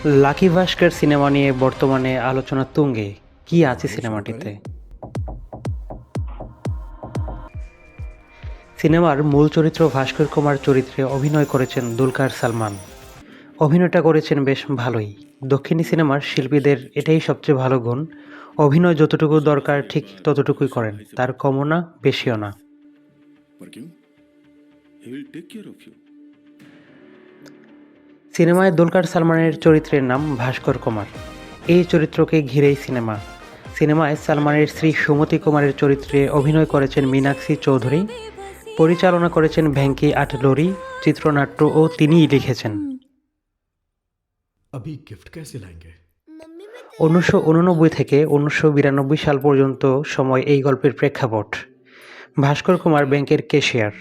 Lucky ভাস্কর cinema নিয়ে বর্তমানে আলোচনা তুঙ্গে। কি আছে आइए शुरू সিনেমাটিতে? करें। সিনেমার মূল চরিত্র ভাস্কর কুমার চরিত্রে অভিনয় করেছেন দুলকার সালমান। অভিনয়টা করেছেন বেশ ভালোই। দক্ষিণী সিনেমার শিল্পীদের এটাই সবচেয়ে ভালো গুণ। অভিনয় যতটুকু দরকার ঠিক ততটুকুই করেন, তার কমও না বেশিও না। पर क्यों? He will take care of you. সিনেমায় দুলকার সালমানের চরিত্রের নাম ভাস্কর কুমার। এই চরিত্রকে ঘিরেই সিনেমায় সালমানের স্ত্রী সুমতি কুমারের চরিত্রে অভিনয় করেছেন মীনাক্ষী চৌধুরী, পরিচালনা করেছেন ভেঙ্কি আটলুরি, চিত্রনাট্য ও তিনিই লিখেছেন। अभी गिफ्ट कैसे लाएंगे? 1989 থেকে 1992 সাল পর্যন্ত সময় এই গল্পের প্রেক্ষাপট। ভাস্কর কুমার ব্যাংকের ক্যাশিয়ার,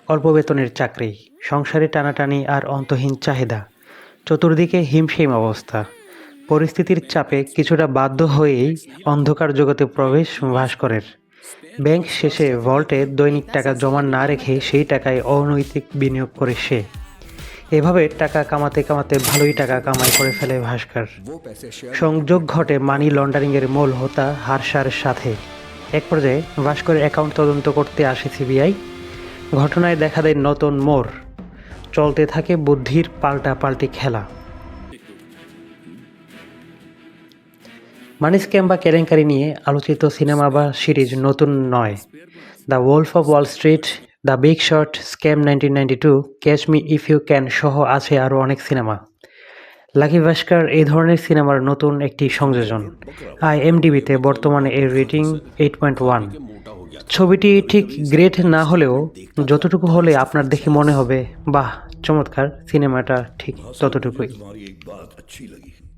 অল্প বেতনের চাকরি, সংসারে টানাটানি আর অন্তহীন চাহিদা, চতুর্দিকে হিমশিম অবস্থা। পরিস্থিতির চাপে কিছুটা বাধ্য হয়েই অন্ধকার জগতে প্রবেশ ভাস্করের। ব্যাংক শেষে ভল্টে দৈনিক টাকা জমা না রেখে সেই টাকায় অনৈতিক বিনিয়োগ করে সে। এভাবে টাকা কামাতে কামাতে ভালোই টাকা কামাই করে ফেলে ভাস্কর। সংযোগ ঘটে মানি লন্ডারিংয়ের মূল হোতা হারসার সাথে। এক পর্যায়ে ভাস্করের অ্যাকাউন্ট তদন্ত করতে আসে সিবিআই। ঘটনায় দেখা দেয় নতুন মোড়। চলতে থাকে বুদ্ধির পাল্টাপাল্টি খেলা। মানি স্ক্যাম বা কেলেঙ্কারি নিয়ে আলোচিত সিনেমা বা সিরিজ নতুন নয়। The wolf of Wall Street, the big short, scam 1992, catch me if you can সহ আছে আরও অনেক সিনেমা। লাকি ভাস্কর এই ধরনের সিনেমার নতুন একটি সংযোজন। IMDb-তে বর্তমানে এর রেটিং 8.1। ছবিটি ঠিক গ্রেট না হলেও যতটুকু হলে আপনার দেখে মনে হবে বাহ চমৎকার, সিনেমাটা ঠিক ততটুকুই। तुम्हारी एक बात अच्छी लगी।